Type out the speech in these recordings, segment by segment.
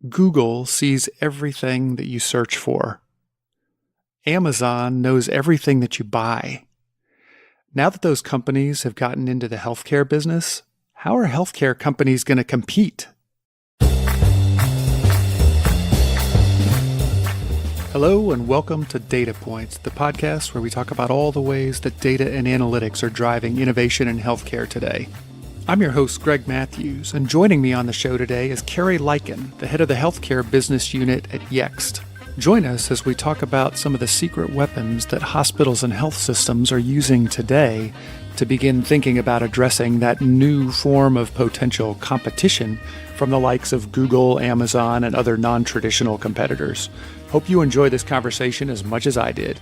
Google sees everything that you search for. Amazon knows everything that you buy. Now that those companies have gotten into the healthcare business, how are healthcare companies going to compete? Hello and welcome to Data Points, the podcast where we talk about all the ways that data and analytics are driving innovation in healthcare today. I'm your host, Greg Matthews, and joining me on the show today is Carrie Liken, the head of the healthcare business unit at Yext. Join us as we talk about some of the secret weapons that hospitals and health systems are using today to begin thinking about addressing that new form of potential competition from the likes of Google, Amazon, and other non-traditional competitors. Hope you enjoy this conversation as much as I did.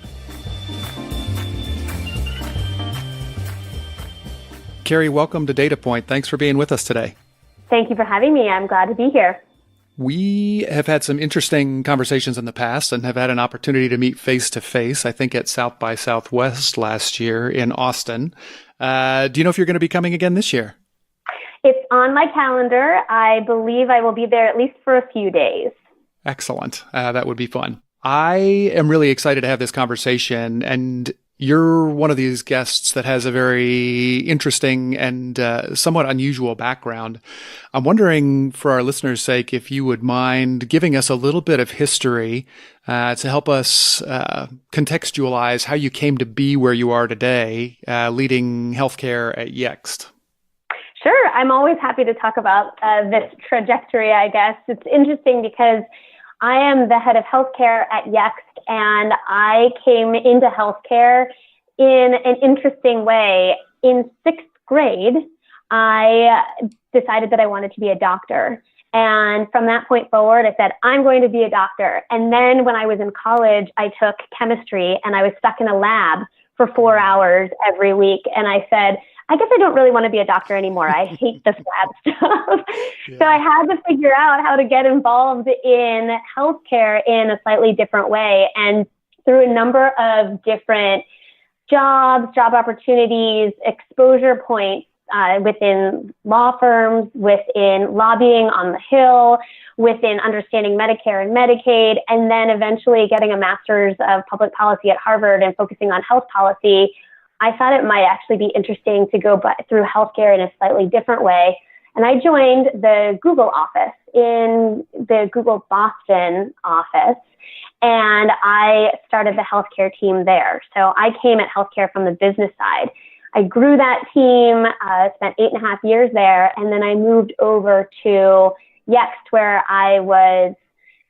Carrie, welcome to Data Point. Thanks for being with us today. Thank you for having me. I'm glad to be here. We have had some interesting conversations in the past and have had an opportunity to meet face-to-face, I think at South by Southwest last year in Austin. Do you know if you're going to be coming again this year? It's on my calendar. I believe I will be there at least for a few days. Excellent. That would be fun. I am really excited to have this conversation, and you're one of these guests that has a very interesting and somewhat unusual background. I'm wondering, for our listeners' sake, if you would mind giving us a little bit of history to help us contextualize how you came to be where you are today, leading healthcare at Yext. Sure. I'm always happy to talk about this trajectory, I guess. It's interesting because I am the head of healthcare at Yext, and I came into healthcare in an interesting way. In sixth grade, I decided that I wanted to be a doctor. And from that point forward, I said, I'm going to be a doctor. And then when I was in college, I took chemistry, and I was stuck in a lab for 4 hours every week. And I said, I guess I don't really want to be a doctor anymore. I hate this lab stuff. Yeah. So I had to figure out how to get involved in healthcare in a slightly different way. And through a number of different jobs, job opportunities, exposure points within law firms, within lobbying on the Hill, within understanding Medicare and Medicaid, and then eventually getting a master's of public policy at Harvard and focusing on health policy, I thought it might actually be interesting to go through healthcare in a slightly different way. And I joined the Google office in the Google Boston office, and I started the healthcare team there. So I came at healthcare from the business side. I grew that team, spent 8.5 years there, and then I moved over to Yext, where I was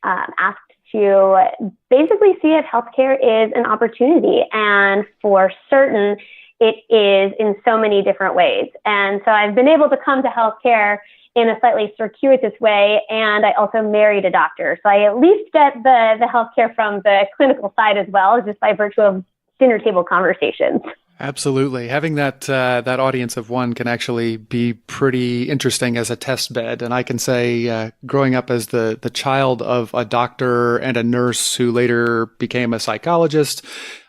asked to basically see if healthcare is an opportunity. And for certain, it is in so many different ways. And so I've been able to come to healthcare in a slightly circuitous way. And I also married a doctor. So I at least get the healthcare from the clinical side as well, just by virtue of dinner table conversations. Absolutely. Having that audience of one can actually be pretty interesting as a test bed. And I can say, growing up as the child of a doctor and a nurse who later became a psychologist,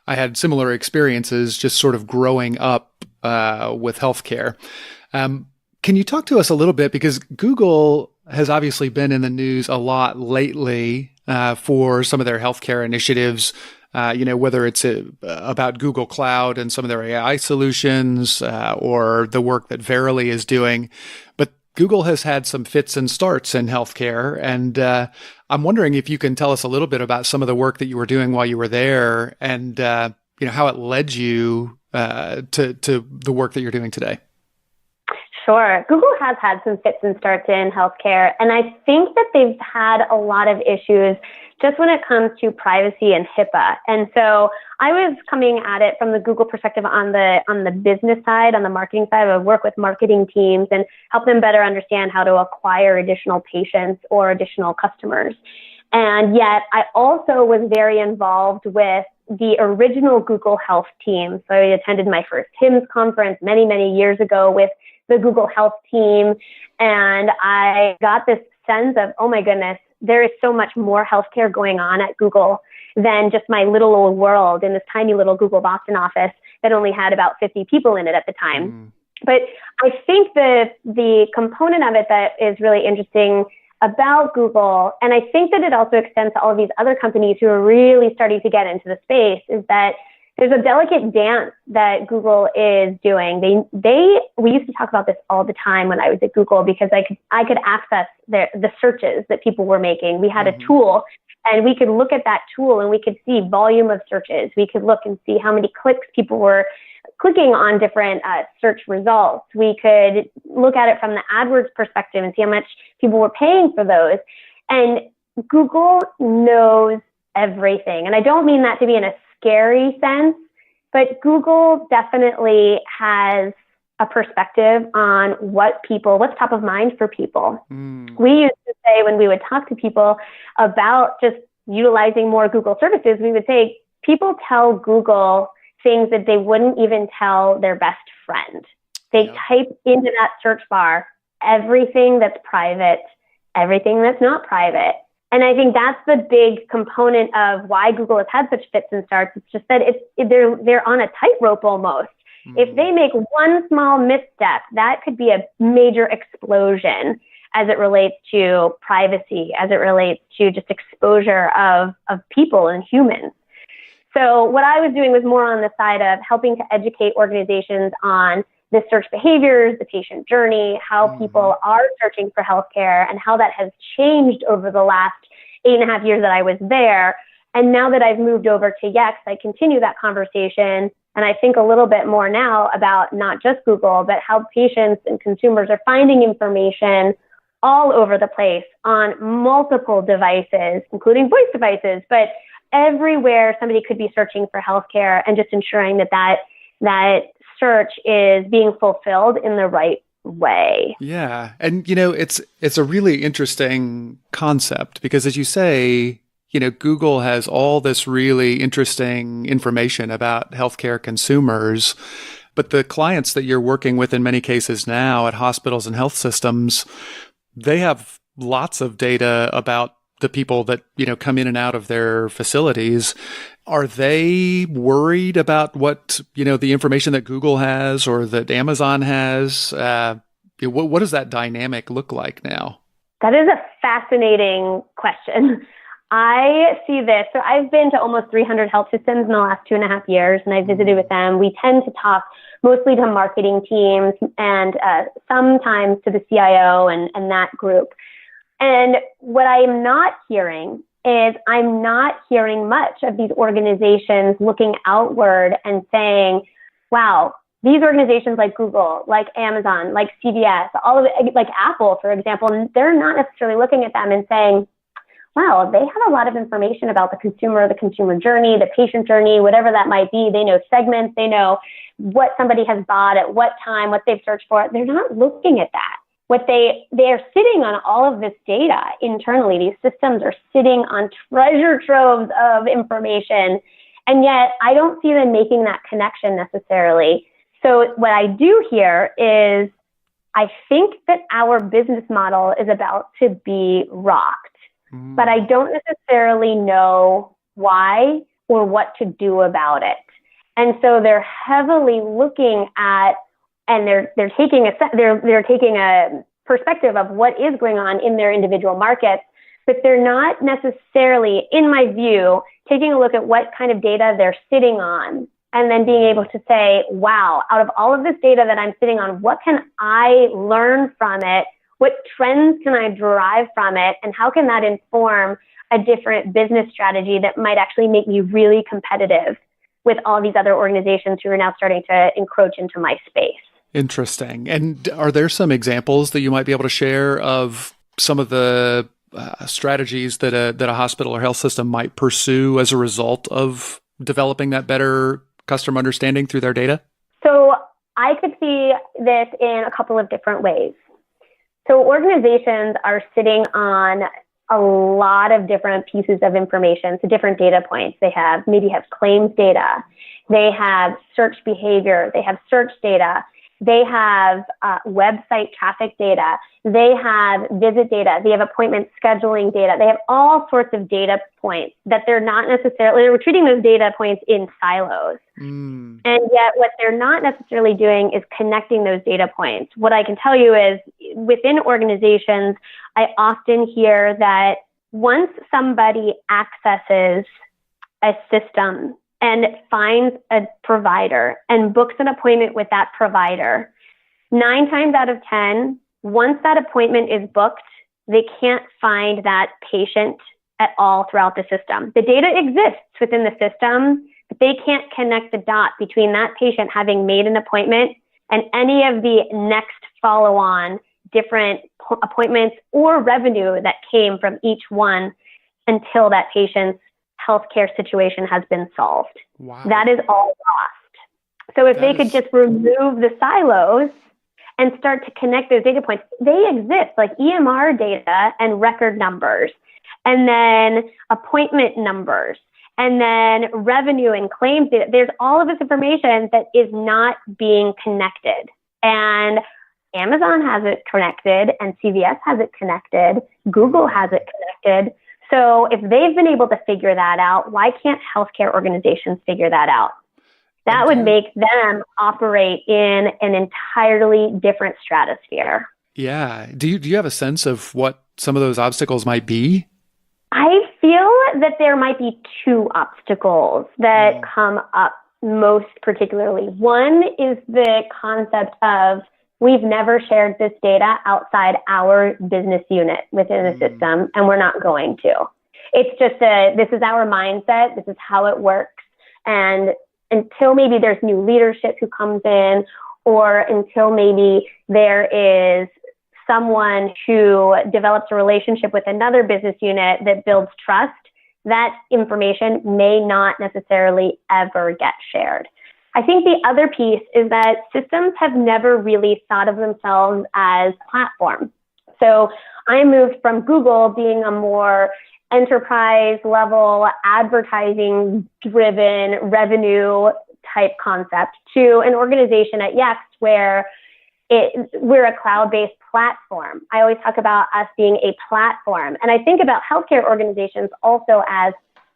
I had similar experiences just sort of growing up with healthcare. Can you talk to us a little bit, because Google has obviously been in the news a lot lately for some of their healthcare initiatives, whether it's about Google Cloud and some of their AI solutions or the work that Verily is doing. But Google has had some fits and starts in healthcare. And I'm wondering if you can tell us a little bit about some of the work that you were doing while you were there and how it led you to the work that you're doing today. Sure. Google has had some fits and starts in healthcare, and I think that they've had a lot of issues just when it comes to privacy and HIPAA. And so I was coming at it from the Google perspective on the business side, on the marketing side. I would work with marketing teams and help them better understand how to acquire additional patients or additional customers. And yet I also was very involved with the original Google Health team. So I attended my first HIMSS conference many, many years ago with the Google Health team. And I got this sense of, oh my goodness, there is so much more healthcare going on at Google than just my little old world in this tiny little Google Boston office that only had about 50 people in it at the time. But I think the component of it that is really interesting about Google, and I think that it also extends to all of these other companies who are really starting to get into the space, is that there's a delicate dance that Google is doing. We used to talk about this all the time when I was at Google, because I could access the searches that people were making. We had a tool, and we could look at that tool and we could see volume of searches. We could look and see how many clicks people were clicking on different search results. We could look at it from the AdWords perspective and see how much people were paying for those. And Google knows everything. And I don't mean that to be in a scary sense, but Google definitely has a perspective on what's top of mind for people. We used to say, when we would talk to people about just utilizing more Google services, we would say people tell Google things that they wouldn't even tell their best friend. They type into that search bar everything that's private, everything that's not private. And I think that's the big component of why Google has had such fits and starts. It's just that they're on a tightrope almost. If they make one small misstep, that could be a major explosion as it relates to privacy, as it relates to just exposure of people and humans. So what I was doing was more on the side of helping to educate organizations on the search behaviors, the patient journey, how people are searching for healthcare, and how that has changed over the last 8.5 years that I was there. And now that I've moved over to Yext, I continue that conversation. And I think a little bit more now about not just Google, but how patients and consumers are finding information all over the place on multiple devices, including voice devices, but everywhere somebody could be searching for healthcare, and just ensuring that search is being fulfilled in the right way. Yeah. And, it's a really interesting concept, because as you say, Google has all this really interesting information about healthcare consumers, but the clients that you're working with in many cases now at hospitals and health systems, they have lots of data about the people that, come in and out of their facilities. Are they worried about what, the information that Google has or that Amazon has? What does that dynamic look like now? That is a fascinating question. I see this. So I've been to almost 300 health systems in the last 2.5 years, and I visited with them. We tend to talk mostly to marketing teams and sometimes to the CIO and that group. And what I am not hearing is I'm not hearing much of these organizations looking outward and saying, wow, these organizations like Google, like Amazon, like CVS, all of it, like Apple, for example, they're not necessarily looking at them and saying, wow, they have a lot of information about the consumer journey, the patient journey, whatever that might be. They know segments, they know what somebody has bought at what time, what they've searched for. They're not looking at that. They're sitting on all of this data internally. These systems are sitting on treasure troves of information, and yet I don't see them making that connection necessarily. So what I do hear is I think that our business model is about to be rocked, but I don't necessarily know why or what to do about it. And so they're heavily looking at, and they're taking a perspective of what is going on in their individual markets, but they're not necessarily, in my view, taking a look at what kind of data they're sitting on, and then being able to say, wow, out of all of this data that I'm sitting on, what can I learn from it? What trends can I derive from it? And how can that inform a different business strategy that might actually make me really competitive with all these other organizations who are now starting to encroach into my space? Interesting. And are there some examples that you might be able to share of some of the strategies that a hospital or health system might pursue as a result of developing that better customer understanding through their data? So I could see this in a couple of different ways. So organizations are sitting on a lot of different pieces of information, so different data points. They maybe have claims data, they have search behavior, they have search data, they have website traffic data, they have visit data, they have appointment scheduling data, they have all sorts of data points that they're treating those data points in silos. And yet what they're not necessarily doing is connecting those data points. What I can tell you is within organizations, I often hear that once somebody accesses a system and finds a provider and books an appointment with that provider, 9 times out of 10, once that appointment is booked, they can't find that patient at all throughout the system. The data exists within the system, but they can't connect the dot between that patient having made an appointment and any of the next follow-on different appointments or revenue that came from each one until that patient's healthcare situation has been solved. Wow. That is all lost. So if they could just remove the silos and start to connect those data points, they exist, like EMR data and record numbers, and then appointment numbers, and then revenue and claims data. There's all of this information that is not being connected. And Amazon has it connected, and CVS has it connected, Google has it connected. So if they've been able to figure that out, why can't healthcare organizations figure that out? That would make them operate in an entirely different stratosphere. Yeah. Do you have a sense of what some of those obstacles might be? I feel that there might be 2 obstacles that come up most particularly. One is the concept of we've never shared this data outside our business unit within the system, and we're not going to. It's just this is our mindset. This is how it works. And until maybe there's new leadership who comes in, or until maybe there is someone who develops a relationship with another business unit that builds trust, that information may not necessarily ever get shared. I think the other piece is that systems have never really thought of themselves as platforms. So I moved from Google being a more enterprise level, advertising driven revenue type concept to an organization at Yext where we're a cloud-based platform. I always talk about us being a platform. And I think about healthcare organizations also as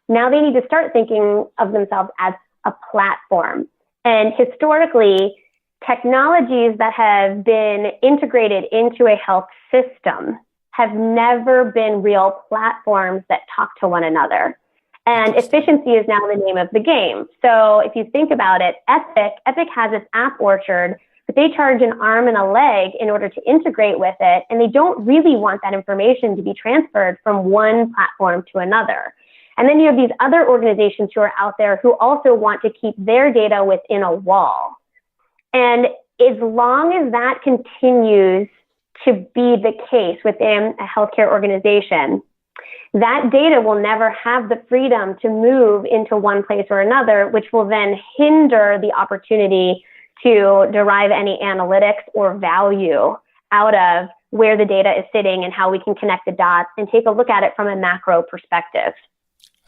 now they need to start thinking of themselves as a platform. And historically, technologies that have been integrated into a health system have never been real platforms that talk to one another. And efficiency is now the name of the game. So if you think about it, Epic has its app orchard, but they charge an arm and a leg in order to integrate with it. And they don't really want that information to be transferred from one platform to another. And then you have these other organizations who are out there who also want to keep their data within a wall. And as long as that continues to be the case within a healthcare organization, that data will never have the freedom to move into one place or another, which will then hinder the opportunity to derive any analytics or value out of where the data is sitting and how we can connect the dots and take a look at it from a macro perspective.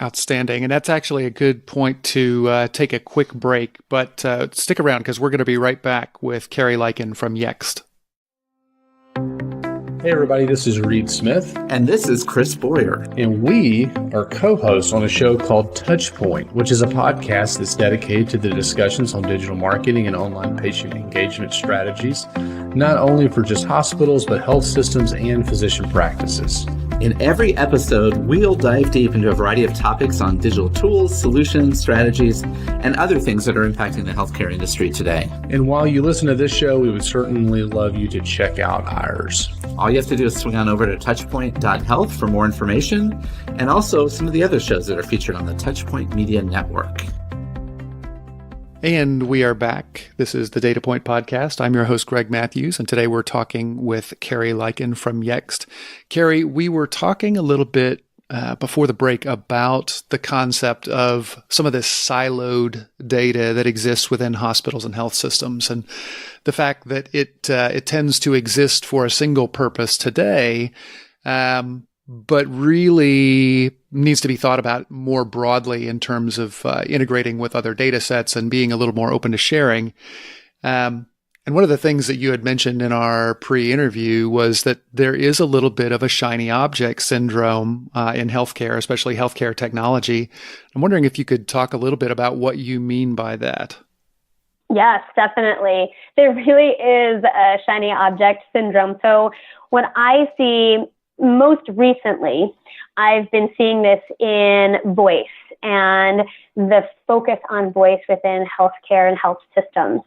Outstanding. And that's actually a good point to take a quick break, but stick around because we're going to be right back with Carrie Liken from Yext. Hey everybody, this is Reed Smith. And this is Chris Boyer. And we are co-hosts on a show called Touchpoint, which is a podcast that's dedicated to the discussions on digital marketing and online patient engagement strategies, not only for just hospitals, but health systems and physician practices. In every episode, we'll dive deep into a variety of topics on digital tools, solutions, strategies, and other things that are impacting the healthcare industry today. And while you listen to this show, we would certainly love you to check out ours. All you have to do is swing on over to touchpoint.health for more information, and also some of the other shows that are featured on the Touchpoint Media Network. And we are back. This is the Data Point Podcast. I'm your host, Greg Matthews, and today we're talking with Carrie Liken from Yext. Carrie, we were talking a little bit before the break about the concept of some of this siloed data that exists within hospitals and health systems, and the fact that it tends to exist for a single purpose today, but really needs to be thought about more broadly in terms of integrating with other data sets and being a little more open to sharing. And one of the things that you had mentioned in our pre-interview was that there is a little bit of a shiny object syndrome in healthcare, especially healthcare technology. I'm wondering if you could talk a little bit about what you mean by that. Yes, definitely. There really is a shiny object syndrome. So what I see most recently, I've been seeing this in voice and the focus on voice within healthcare and health systems.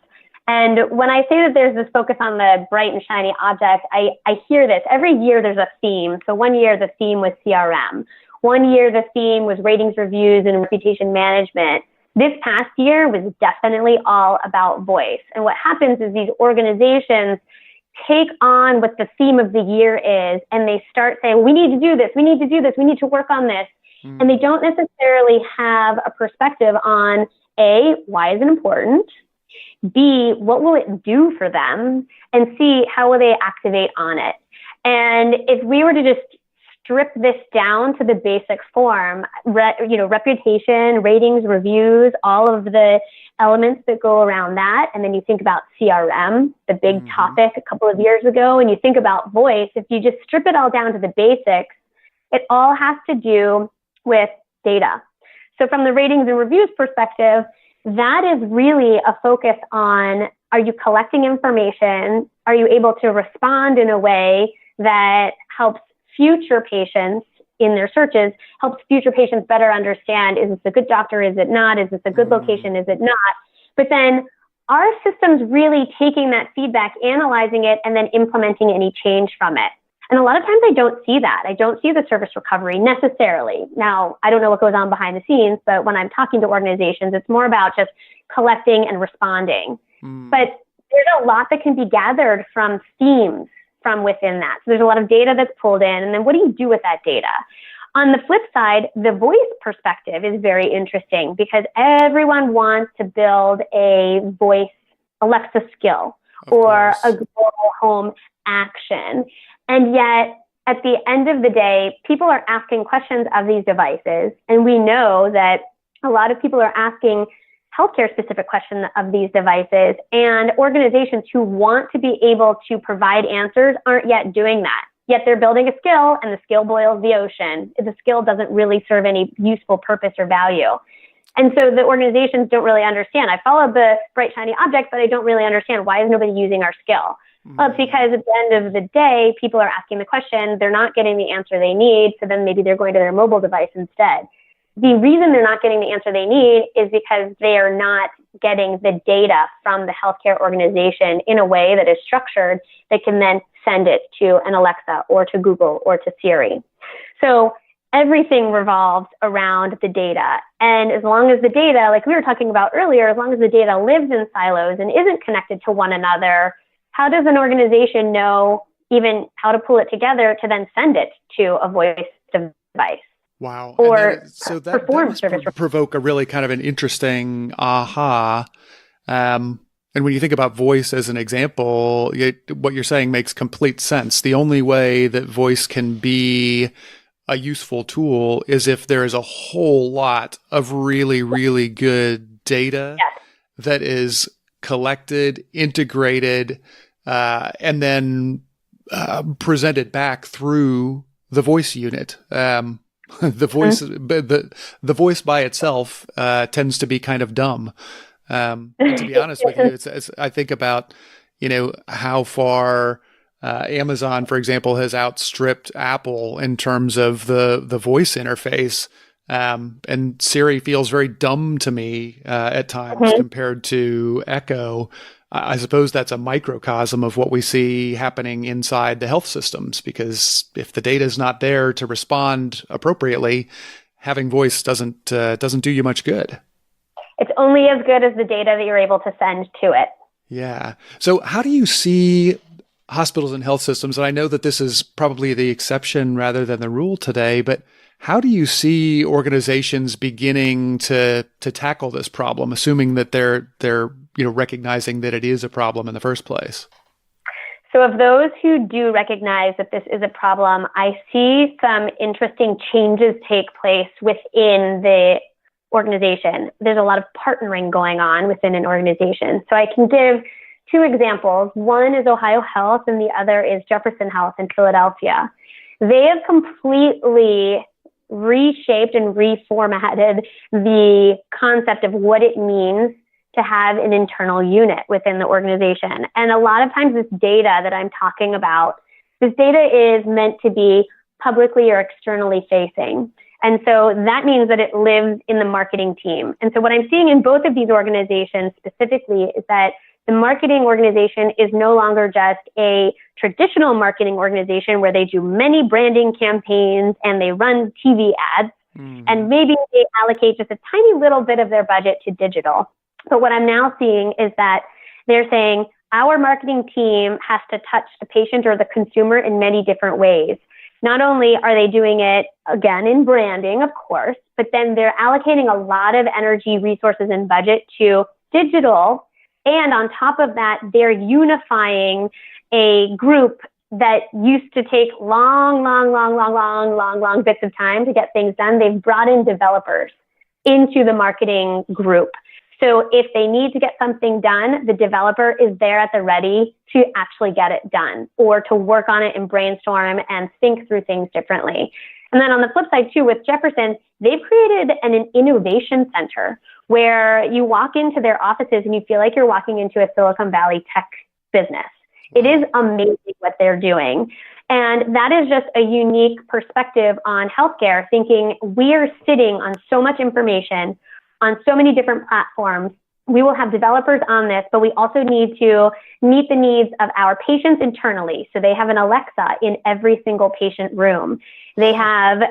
And when I say that there's this focus on the bright and shiny object, I hear this. Every year there's a theme. So one year the theme was CRM. One year the theme was ratings, reviews, and reputation management. This past year was definitely all about voice. And what happens is these organizations take on what the theme of the year is, and they start saying, we need to do this, we need to do this, we need to work on this. And they don't necessarily have a perspective on A, why is it important? B, what will it do for them? And C, how will they activate on it? And if we were to just strip this down to the basic form, reputation, ratings, reviews, all of the elements that go around that. And then you think about CRM, the big topic a couple of years ago, and you think about voice. If you just strip it all down to the basics, it all has to do with data. So from the ratings and reviews perspective, that is really a focus on, are you collecting information? Are you able to respond in a way that helps future patients in their searches, helps future patients better understand, is this a good doctor, is it not? Is this a good location, is it not? But then are systems really taking that feedback, analyzing it, and then implementing any change from it? And a lot of times I don't see that. I don't see the service recovery necessarily. Now, I don't know what goes on behind the scenes, but when I'm talking to organizations, it's more about just collecting and responding. But there's a lot that can be gathered from themes from within that. So there's a lot of data that's pulled in, and then what do you do with that data? On the flip side, the voice perspective is very interesting because everyone wants to build a voice Alexa skill or a Google Home action. And yet, at the end of the day, people are asking questions of these devices. And we know that a lot of people are asking healthcare specific questions of these devices, and organizations who want to be able to provide answers aren't yet doing that. Yet they're building a skill, and the skill boils the ocean. The skill doesn't really serve any useful purpose or value. And so the organizations don't really understand. I followed the bright, shiny object, but I don't really understand, why is nobody using our skill? Well, it's because at the end of the day, people are asking the question, they're not getting the answer they need, so then maybe they're going to their mobile device instead. The reason they're not getting the answer they need is because they are not getting the data from the healthcare organization in a way that is structured that can then send it to an Alexa or to Google or to Siri. So everything revolves around the data. And as long as the data, like we were talking about earlier, as long as the data lives in silos and isn't connected to one another, how does an organization know even how to pull it together to then send it to a voice device? Wow. Or so that must provoke a really kind of an interesting aha. And when you think about voice as an example, what you're saying makes complete sense. The only way that voice can be a useful tool is if there is a whole lot of really, really good data that is collected, integrated, and then presented back through the voice unit. The voice by itself tends to be kind of dumb. And to be honest with you, it's I think about how far Amazon, for example, has outstripped Apple in terms of the voice interface. And Siri feels very dumb to me at times compared to Echo. I suppose that's a microcosm of what we see happening inside the health systems, because if the data is not there to respond appropriately, having voice doesn't do you much good. It's only as good as the data that you're able to send to it. Yeah. So how do you see hospitals and health systems, and I know that this is probably the exception rather than the rule today, but how do you see organizations beginning to tackle this problem, assuming that they're recognizing that it is a problem in the first place? So of those who do recognize that this is a problem, I see some interesting changes take place within the organization. There's a lot of partnering going on within an organization. So I can give two examples. One is Ohio Health and the other is Jefferson Health in Philadelphia. They have completely reshaped and reformatted the concept of what it means to have an internal unit within the organization. And a lot of times this data that I'm talking about, this data is meant to be publicly or externally facing. And so that means that it lives in the marketing team. And so what I'm seeing in both of these organizations specifically is that the marketing organization is no longer just a traditional marketing organization where they do many branding campaigns and they run TV ads, and maybe they allocate just a tiny little bit of their budget to digital. But what I'm now seeing is that they're saying our marketing team has to touch the patient or the consumer in many different ways. Not only are they doing it, again, in branding, of course, but then they're allocating a lot of energy, resources, and budget to digital. And on top of that, they're unifying a group that used to take long bits of time to get things done. They've brought in developers into the marketing group. So if they need to get something done, the developer is there at the ready to actually get it done or to work on it and brainstorm and think through things differently. And then on the flip side too, with Jefferson, they've created an innovation center where you walk into their offices and you feel like you're walking into a Silicon Valley tech business. It is amazing what they're doing. And that is just a unique perspective on healthcare, thinking we are sitting on so much information on so many different platforms. We will have developers on this, but we also need to meet the needs of our patients internally. So they have an Alexa in every single patient room. They have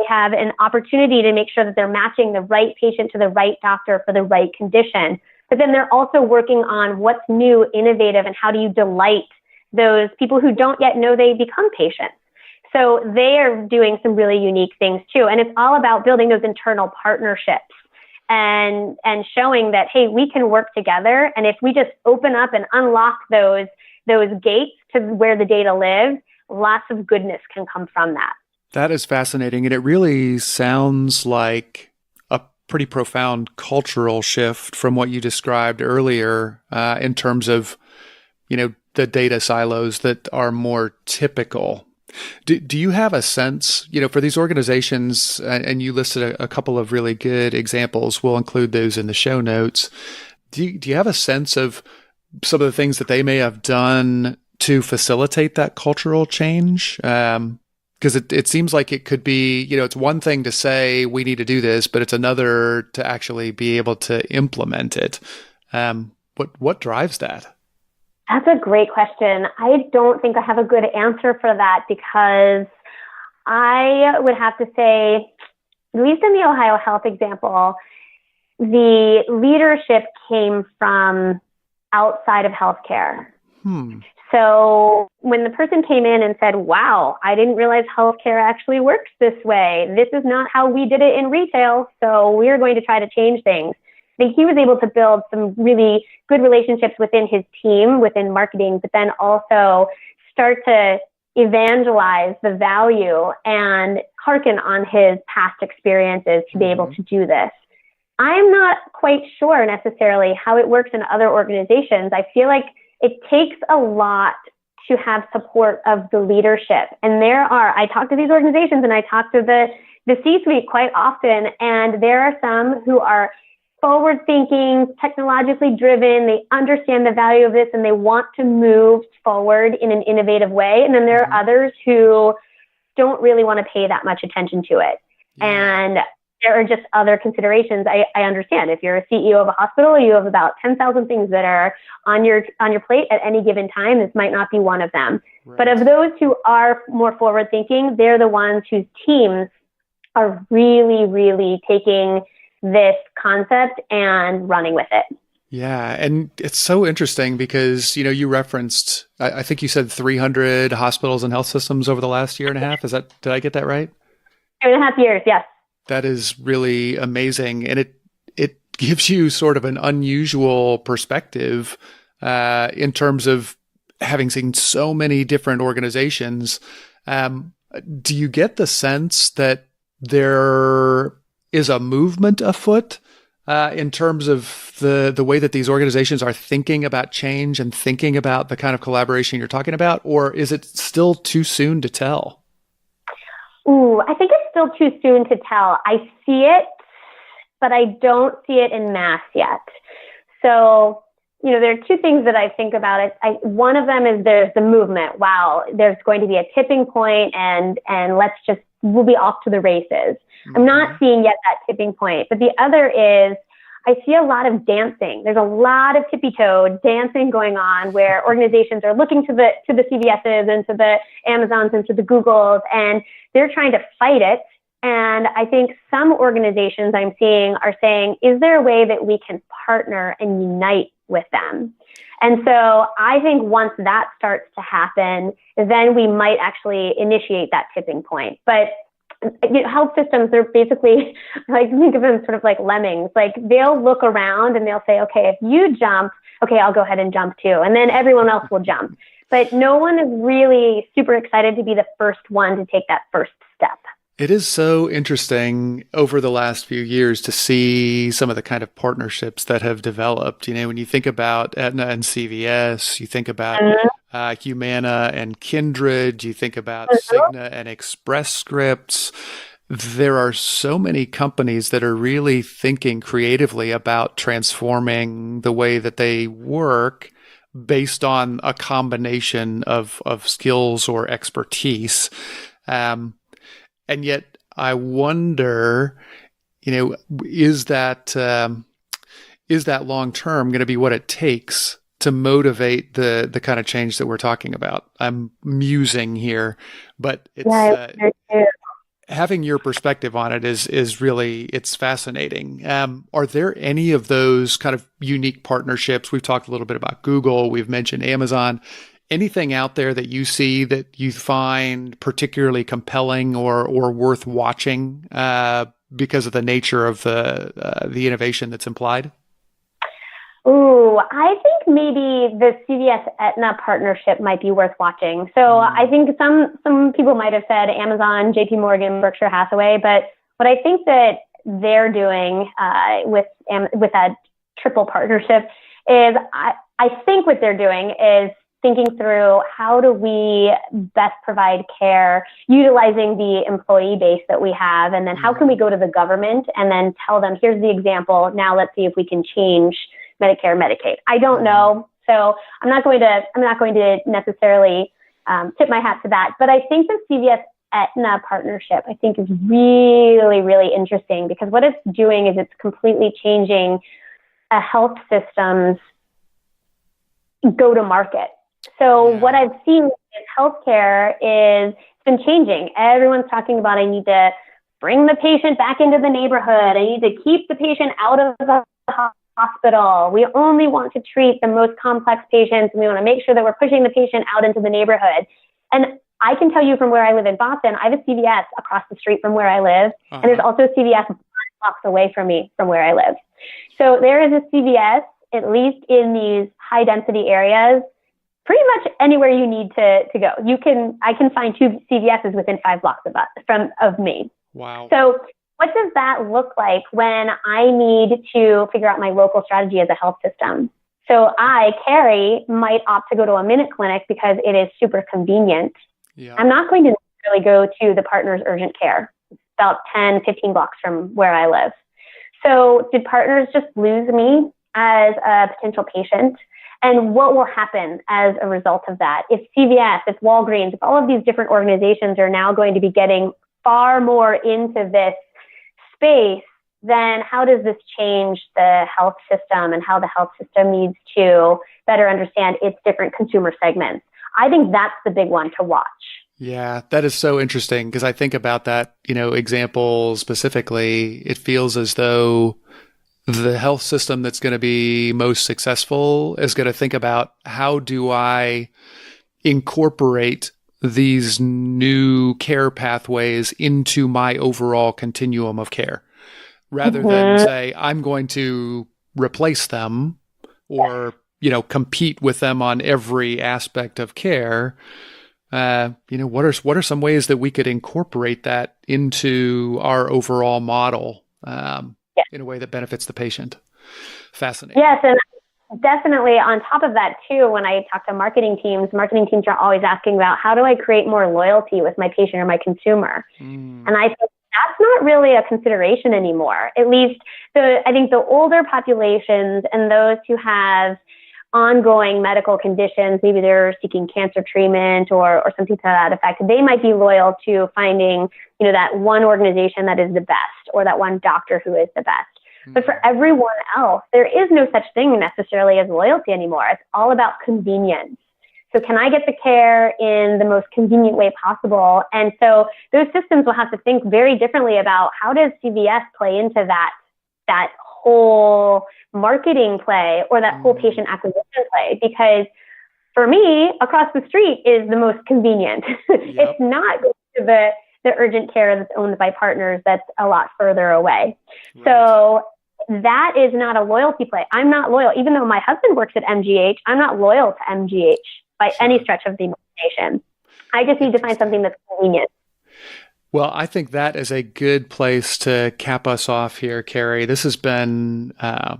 an opportunity to make sure that they're matching the right patient to the right doctor for the right condition. But then they're also working on what's new, innovative, and how do you delight those people who don't yet know they become patients. So they are doing some really unique things too. And it's all about building those internal partnerships and showing that, hey, we can work together. And if we just open up and unlock those gates to where the data lives, lots of goodness can come from that. That is fascinating. And it really sounds like a pretty profound cultural shift from what you described earlier in terms of, the data silos that are more typical. Do you have a sense, for these organizations, and you listed a couple of really good examples, we'll include those in the show notes. Do you have a sense of some of the things that they may have done to facilitate that cultural change? Because it seems like it could be, it's one thing to say we need to do this, but it's another to actually be able to implement it. What drives that? That's a great question. I don't think I have a good answer for that because I would have to say, at least in the Ohio Health example, the leadership came from outside of healthcare. So when the person came in and said, wow, I didn't realize healthcare actually works this way. This is not how we did it in retail, so we're going to try to change things. I think he was able to build some really good relationships within his team, within marketing, but then also start to evangelize the value and hearken on his past experiences to be able to do this. I'm not quite sure necessarily how it works in other organizations. I feel like it takes a lot to have support of the leadership. And I talk to these organizations and I talk to the C-suite quite often, and there are some who are forward-thinking, technologically driven, they understand the value of this and they want to move forward in an innovative way. And then there are others who don't really want to pay that much attention to it. Yeah. And there are just other considerations. I understand if you're a CEO of a hospital, you have about 10,000 things that are on your plate at any given time. This might not be one of them. Right. But of those who are more forward-thinking, they're the ones whose teams are really, really taking this concept and running with it. Yeah. And it's so interesting because, you referenced, I think you said 300 hospitals and health systems over the last year and a half. Did I get that right? 2.5 years. Yes. That is really amazing. And it gives you sort of an unusual perspective in terms of having seen so many different organizations. Do you get the sense that there is a movement afoot in terms of the way that these organizations are thinking about change and thinking about the kind of collaboration you're talking about? Or is it still too soon to tell? I think it's still too soon to tell. I see it, but I don't see it in mass yet. So, there are two things that I think about it. One of them is there's the movement. Wow, there's going to be a tipping point and we'll be off to the races. I'm not seeing yet that tipping point. But the other is I see a lot of dancing. There's a lot of tippy-toe dancing going on where organizations are looking to the CVSs and to the Amazons and to the Googles, and they're trying to fight it. And I think some organizations I'm seeing are saying, is there a way that we can partner and unite with them? And so I think once that starts to happen, then we might actually initiate that tipping point. But health systems, they're basically, I think of them sort of like lemmings. Like they'll look around and they'll say, okay, if you jump, okay, I'll go ahead and jump too. And then everyone else will jump. But no one is really super excited to be the first one to take that first step. It is so interesting over the last few years to see some of the kind of partnerships that have developed. When you think about Aetna and CVS, you think about Humana and Kindred, you think about Cigna and Express Scripts. There are so many companies that are really thinking creatively about transforming the way that they work based on a combination of skills or expertise. And yet I wonder, is that long-term going to be what it takes to motivate the kind of change that we're talking about? I'm musing here, but it's having your perspective on it is really, it's fascinating. Are there any of those kind of unique partnerships? We've talked a little bit about Google. We've mentioned Amazon. Anything out there that you see that you find particularly compelling or worth watching because of the nature of the innovation that's implied? Ooh, I think maybe the CVS Aetna partnership might be worth watching. So I think some people might have said Amazon, JP Morgan, Berkshire Hathaway, but what I think that they're doing with that triple partnership is I think what they're doing is thinking through how do we best provide care utilizing the employee base that we have, and then how can we go to the government and then tell them, here's the example, now let's see if we can change Medicare, Medicaid. I don't know, so I'm not going to necessarily tip my hat to that, but I think the CVS Aetna partnership I think is really, really interesting because what it's doing is it's completely changing a health system's go-to-market. So what I've seen in healthcare is it's been changing. Everyone's talking about I need to bring the patient back into the neighborhood. I need to keep the patient out of the hospital. We only want to treat the most complex patients, and we want to make sure that we're pushing the patient out into the neighborhood. And I can tell you from where I live in Boston, I have a CVS across the street from where I live, and there's also a CVS blocks away from me from where I live. So there is a CVS, at least in these high density areas, pretty much anywhere you need to go. I can find 2 CVSs within 5 blocks of me. Wow. So what does that look like when I need to figure out my local strategy as a health system? So I, Carrie, might opt to go to a Minute Clinic because it is super convenient. Yeah. I'm not going to necessarily go to the Partners Urgent Care. It's about 10, 15 blocks from where I live. So did Partners just lose me as a potential patient? And what will happen as a result of that? If CVS, if Walgreens, if all of these different organizations are now going to be getting far more into this space, then how does this change the health system and how the health system needs to better understand its different consumer segments? I think that's the big one to watch. Yeah, that is so interesting because I think about that, example specifically. It feels as though the health system that's going to be most successful is going to think about how do I incorporate these new care pathways into my overall continuum of care rather than say, I'm going to replace them or, compete with them on every aspect of care. What are some ways that we could incorporate that into our overall model? In a way that benefits the patient. Fascinating. Yes, and definitely on top of that too, when I talk to marketing teams are always asking about how do I create more loyalty with my patient or my consumer? And I think that's not not really a consideration anymore. At least I think the older populations and those who have ongoing medical conditions, maybe they're seeking cancer treatment or something to that effect, they might be loyal to finding, that one organization that is the best or that one doctor who is the best. But for everyone else, there is no such thing necessarily as loyalty anymore. It's all about convenience. So can I get the care in the most convenient way possible? And so those systems will have to think very differently about how does CVS play into that whole marketing play or that whole patient acquisition play? Because for me, across the street is the most convenient. Yep. It's not going to the urgent care that's owned by partners that's a lot further away. Right. So that is not a loyalty play. I'm not loyal. Even though my husband works at MGH, I'm not loyal to MGH by any stretch of the imagination. I just need to find something that's convenient. Well, I think that is a good place to cap us off here, Carrie. This has been a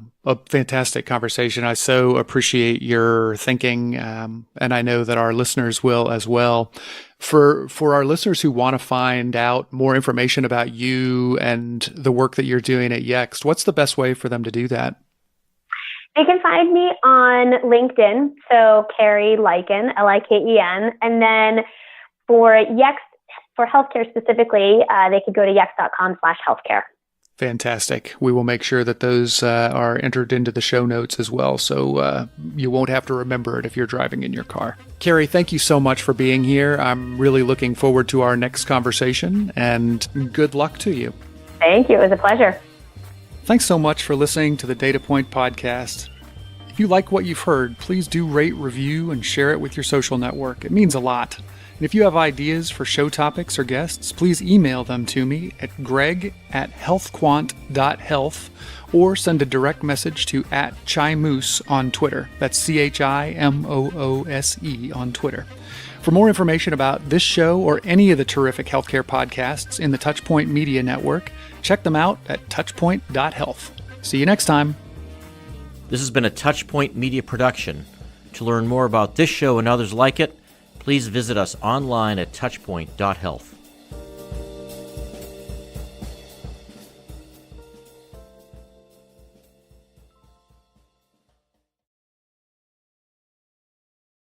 fantastic conversation. I so appreciate your thinking, and I know that our listeners will as well. For our listeners who want to find out more information about you and the work that you're doing at Yext, what's the best way for them to do that? They can find me on LinkedIn, so Carrie Liken, Liken, and then for Yext, for healthcare specifically, they could go to yext.com/healthcare. Fantastic. We will make sure that those are entered into the show notes as well, so you won't have to remember it if you're driving in your car. Carrie, thank you so much for being here. I'm really looking forward to our next conversation, and good luck to you. Thank you. It was a pleasure. Thanks so much for listening to the Data Point Podcast. If you like what you've heard, please do rate, review, and share it with your social network. It means a lot. And if you have ideas for show topics or guests, please email them to me at greg@healthquant.health or send a direct message to @ChiMoose on Twitter. That's CHIMOOSE on Twitter. For more information about this show or any of the terrific healthcare podcasts in the Touchpoint Media Network, check them out at touchpoint.health. See you next time. This has been a Touchpoint Media production. To learn more about this show and others like it, please visit us online at touchpoint.health.